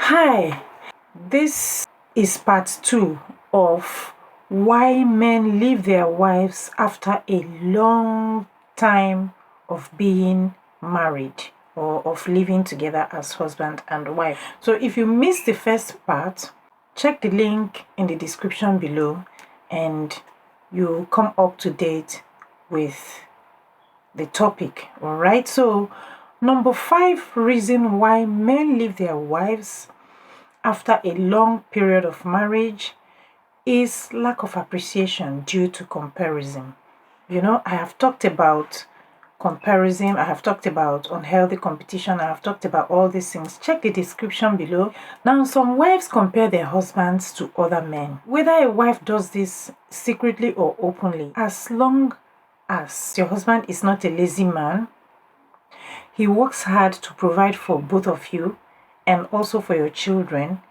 Hi, this is part 2 of why men leave their wives after a long time of being married or of living together as husband and wife. So if you missed the first part, check the link in the description below and you come up to date with the topic. All right, so number 5 reason why men leave their wives after a long period of marriage is lack of appreciation due to comparison. I have talked about comparison, I have talked about unhealthy competition, I have talked about all these things. Check the description below. Now, some wives compare their husbands to other men. Whether a wife does this secretly or openly, as long as your husband is not a lazy man, he works hard to provide for both of you and also for your children,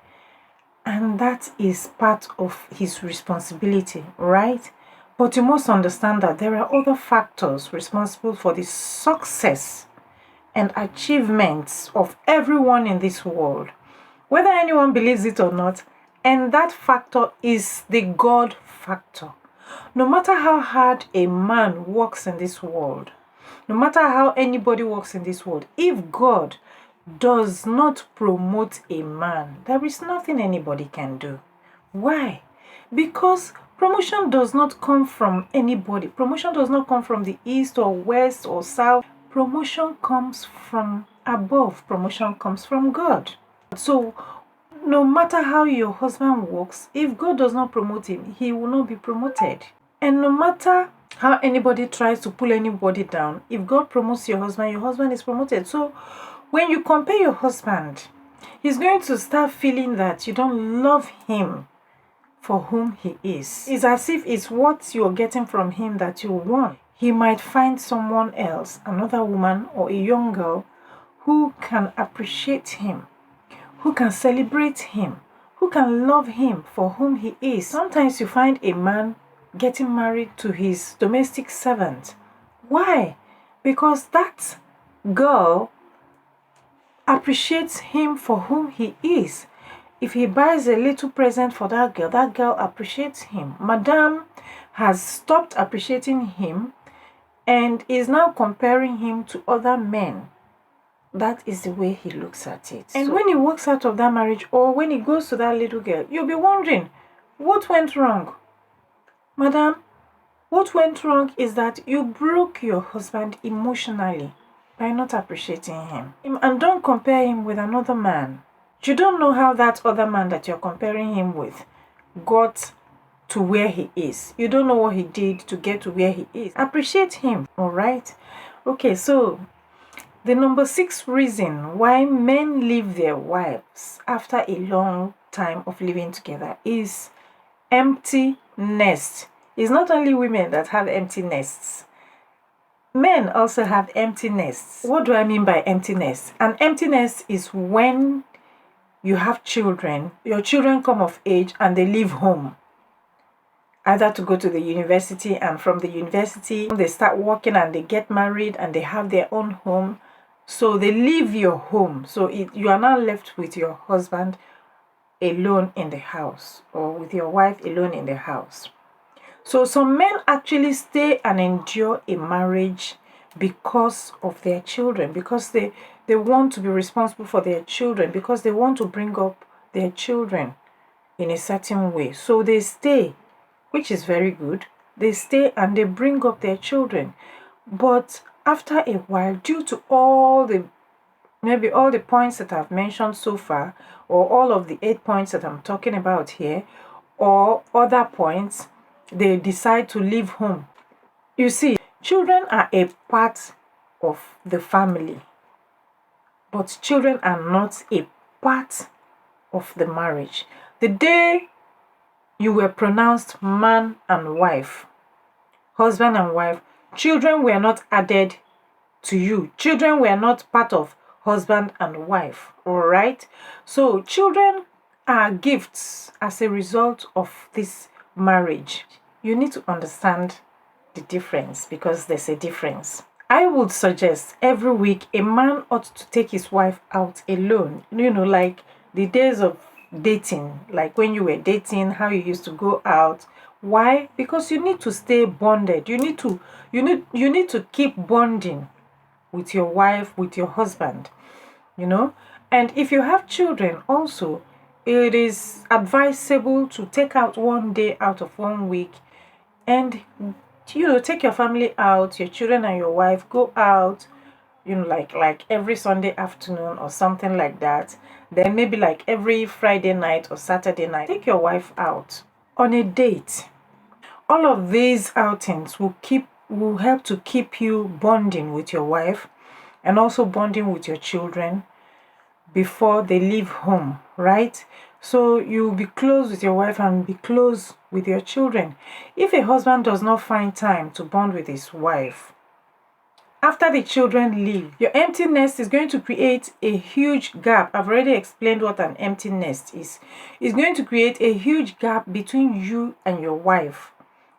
and that is part of his responsibility, right? But you must understand that there are other factors responsible for the success and achievements of everyone in this world, whether anyone believes it or not, and that factor is the God factor. No matter how hard a man works in this world, no matter how anybody works in this world, if God does not promote a man, there is nothing anybody can do. Why? Because promotion does not come from anybody. Promotion does not come from the east or west or south. Promotion comes from above. Promotion comes from God. So no matter how your husband works, if God does not promote him, he will not be promoted. And no matter how anybody tries to pull anybody down, if God promotes your husband is promoted. So when you compare your husband, he's going to start feeling that you don't love him for whom he is. It's as if it's what you're getting from him that you want. He might find someone else, another woman or a young girl, who can appreciate him, who can celebrate him, who can love him for whom he is. Sometimes you find a man getting married to his domestic servant. Why? Because that girl appreciates him for whom he is. If he buys a little present for that girl appreciates him. Madame has stopped appreciating him and is now comparing him to other men. That is the way he looks at it. And when he walks out of that marriage or when he goes to that little girl, you'll be wondering, what went wrong? Madam, what went wrong is that you broke your husband emotionally by not appreciating him. And don't compare him with another man. You don't know how that other man that you're comparing him with got to where he is. You don't know what he did to get to where he is. Appreciate him, all right? Okay, so the number 6 reason why men leave their wives after a long time of living together is empty nest. It's not only women that have empty nests. Men also have empty nests. What do I mean by empty nest? An empty nest is when you have children, your children come of age and they leave home, either to go to the university, and from the university they start working and they get married and they have their own home. So they leave your home. So you are now left with your husband alone in the house, or with your wife alone in the house. So some men actually stay and endure a marriage because of their children, because they want to be responsible for their children, because they want to bring up their children in a certain way. So they stay, which is very good. They stay and they bring up their children. But after a while, due to all the points that I've mentioned so far, or all of the 8 points that I'm talking about here, or other points, they decide to leave home. You see, children are a part of the family, but children are not a part of the marriage. The day you were pronounced man and wife, husband and wife, children were not added to you. Children were not part of husband and wife, all right? So children are gifts as a result of this marriage. You need to understand the difference, because there's a difference. I would suggest every week a man ought to take his wife out alone, like the days of dating, like when you were dating, how you used to go out. Why? Because you need to stay bonded. You need to keep bonding with your wife, with your husband, you know. And if you have children also, it is advisable to take out one day out of 1 week and take your family out, your children and your wife go out, like every Sunday afternoon or something like that. Then maybe like every Friday night or Saturday night, take your wife out on a date. All of these outings will help to keep you bonding with your wife and also bonding with your children before they leave home, right? So you'll be close with your wife and be close with your children. If a husband does not find time to bond with his wife, after the children leave, your empty nest is going to create a huge gap. I've already explained what an empty nest is. It's going to create a huge gap between you and your wife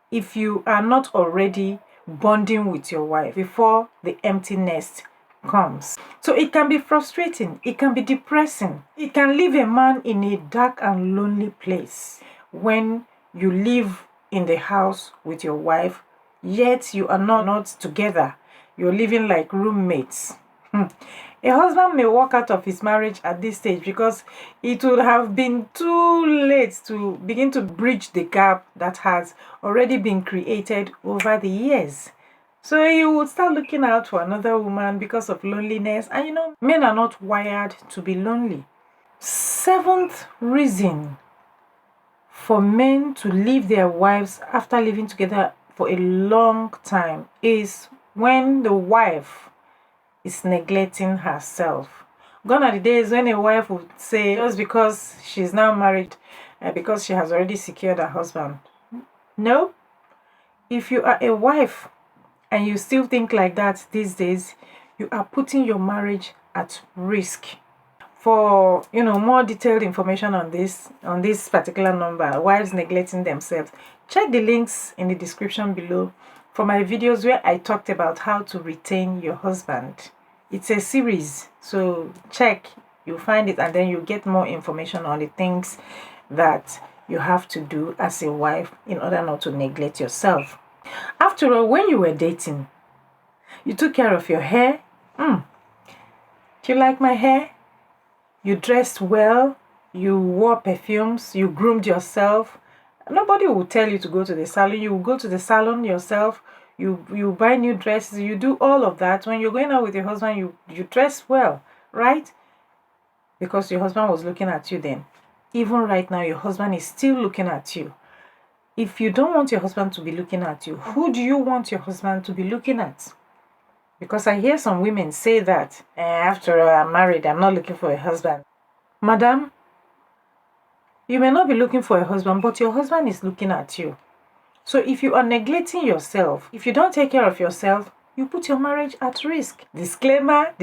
if you are not already bonding with your wife before the empty nest comes. So it can be frustrating, it can be depressing, it can leave a man in a dark and lonely place when you live in the house with your wife, yet you are not together. You're living like roommates. A husband may walk out of his marriage at this stage because it would have been too late to begin to bridge the gap that has already been created over the years. So he would start looking out for another woman because of loneliness. And men are not wired to be lonely. Seventh reason for men to leave their wives after living together for a long time is when the wife is neglecting herself. Gone are the days when a wife would say, just because she's now married, because she has already secured a husband. No. If you are a wife and you still think like that these days, you are putting your marriage at risk. For more detailed information on this particular number, wives neglecting themselves, check the links in the description below for my videos where I talked about how to retain your husband. It's a series, so check, you'll find it, and then you'll get more information on the things that you have to do as a wife in order not to neglect yourself. After all, when you were dating, you took care of your hair. Do you like my hair? You dressed well, you wore perfumes, you groomed yourself. Nobody will tell you to go to the salon. You will go to the salon yourself. You buy new dresses. You do all of that. When you're going out with your husband, you dress well, right? Because your husband was looking at you then. Even right now, your husband is still looking at you. If you don't want your husband to be looking at you, who do you want your husband to be looking at? Because I hear some women say that, after I'm married, I'm not looking for a husband. Madam, you may not be looking for a husband, but your husband is looking at you. So if you are neglecting yourself, if you don't take care of yourself, you put your marriage at risk. Disclaimer,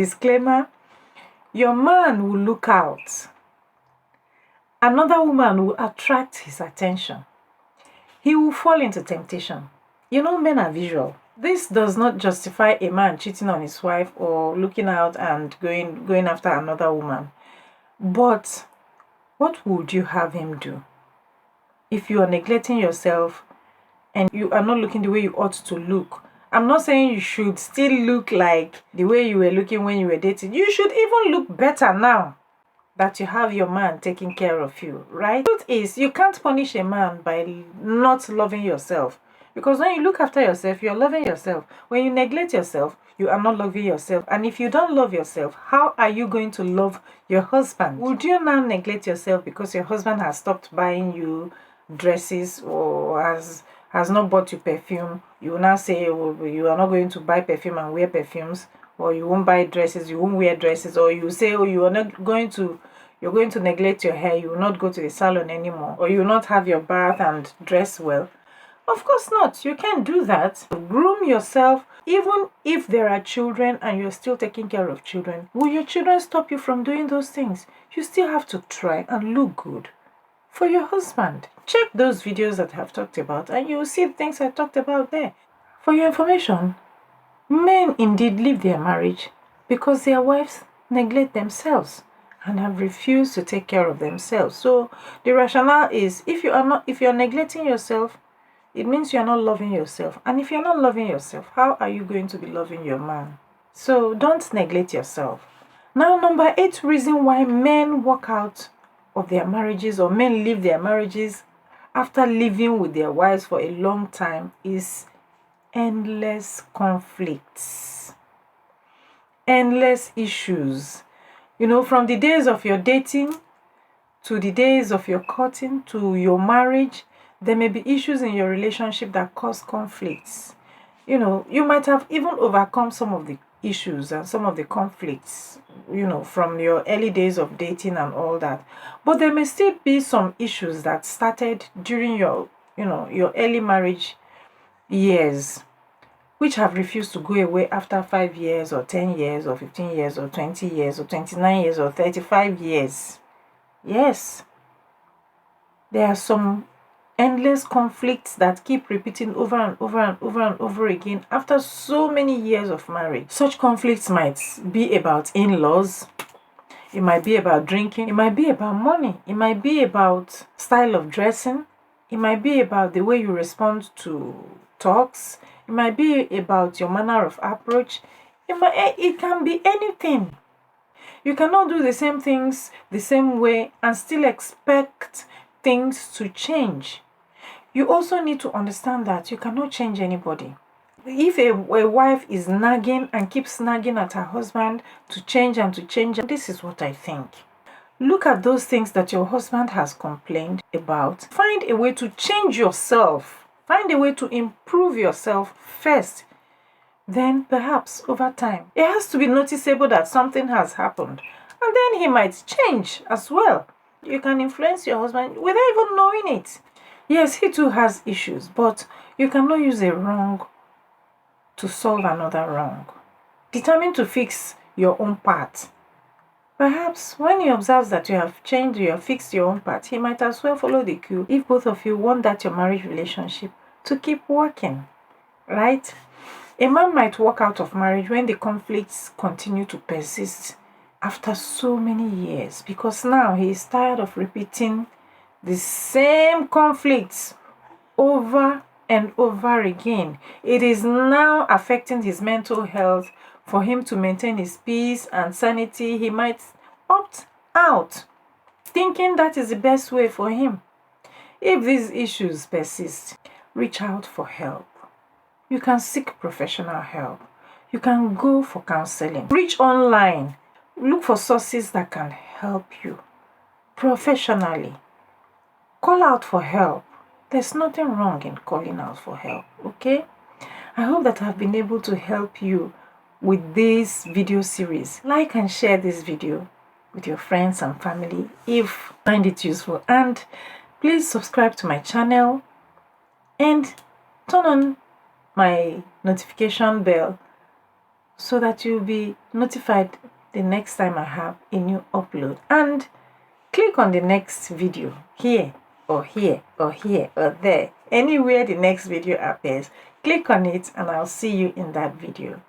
your man will look out. Another woman will attract his attention. He will fall into temptation. Men are visual. This does not justify a man cheating on his wife or looking out and going after another woman. But what would you have him do? If you are neglecting yourself and you are not looking the way you ought to look, I'm not saying you should still look like the way you were looking when you were dating. You should even look better now that you have your man taking care of you, right? The truth is, you can't punish a man by not loving yourself. Because when you look after yourself, you're loving yourself. When you neglect yourself, you are not loving yourself. And if you don't love yourself, how are you going to love your husband? Would you now neglect yourself because your husband has stopped buying you dresses or has not bought you perfume? You will now say, you are not going to buy perfume and wear perfumes, or you won't buy dresses, you won't wear dresses, or you say, you are not going to, you're going to neglect your hair, you will not go to the salon anymore, or you will not have your bath and dress well. Of course not. You can't do that. Groom yourself. Even if there are children and you're still taking care of children, will your children stop you from doing those things? You still have to try and look good for your husband. Check those videos that I've talked about and you will see the things I talked about there. For your information, men indeed leave their marriage because their wives neglect themselves. and have refused to take care of themselves. So the rationale is, if you're neglecting yourself, it means you're not loving yourself. And if you're not loving yourself, how are you going to be loving your man? So don't neglect yourself. Now, number 8 reason why men walk out of their marriages, or men leave their marriages after living with their wives for a long time, is endless conflicts, endless issues. From the days of your dating to the days of your courting to your marriage, there may be issues in your relationship that cause conflicts. You might have even overcome some of the issues and some of the conflicts, from your early days of dating and all that. But there may still be some issues that started during your early marriage years, which have refused to go away after 5 years or 10 years or 15 years or 20 years or 29 years or 35 years. Yes, there are some endless conflicts that keep repeating over and over and over and over again after so many years of marriage. Such conflicts might be about in-laws, it might be about drinking, it might be about money, it might be about style of dressing, it might be about the way you respond to talks, it might be about your manner of approach, it can be anything. You cannot do the same things the same way and still expect things to change. You also need to understand that you cannot change anybody. If a wife is nagging and keeps nagging at her husband to change and to change, this is what I think. Look at those things that your husband has complained about. Find a way to change yourself. Find a way to improve yourself first. Then perhaps over time, it has to be noticeable that something has happened. And then he might change as well. You can influence your husband without even knowing it. Yes, he too has issues, but you cannot use a wrong to solve another wrong. Determined to fix your own part. Perhaps when he observes that you have changed, you have fixed your own part, he might as well follow the cue if both of you want that your marriage relationship to keep working, right? A man might walk out of marriage when the conflicts continue to persist after so many years, because now he is tired of repeating the same conflicts over and over again. It is now affecting his mental health. For him to maintain his peace and sanity, he might opt out, thinking that is the best way for him. If these issues persist, reach out for help. You can seek professional help. You can go for counseling. Reach online. Look for sources that can help you professionally. Call out for help. There's nothing wrong in calling out for help, okay? I hope that I've been able to help you with this video series. Like and share this video with your friends and family if you find it useful. And please subscribe to my channel and turn on my notification bell so that you'll be notified the next time I have a new upload. And click on the next video here or here or here or there. Anywhere the next video appears, click on it and I'll see you in that video.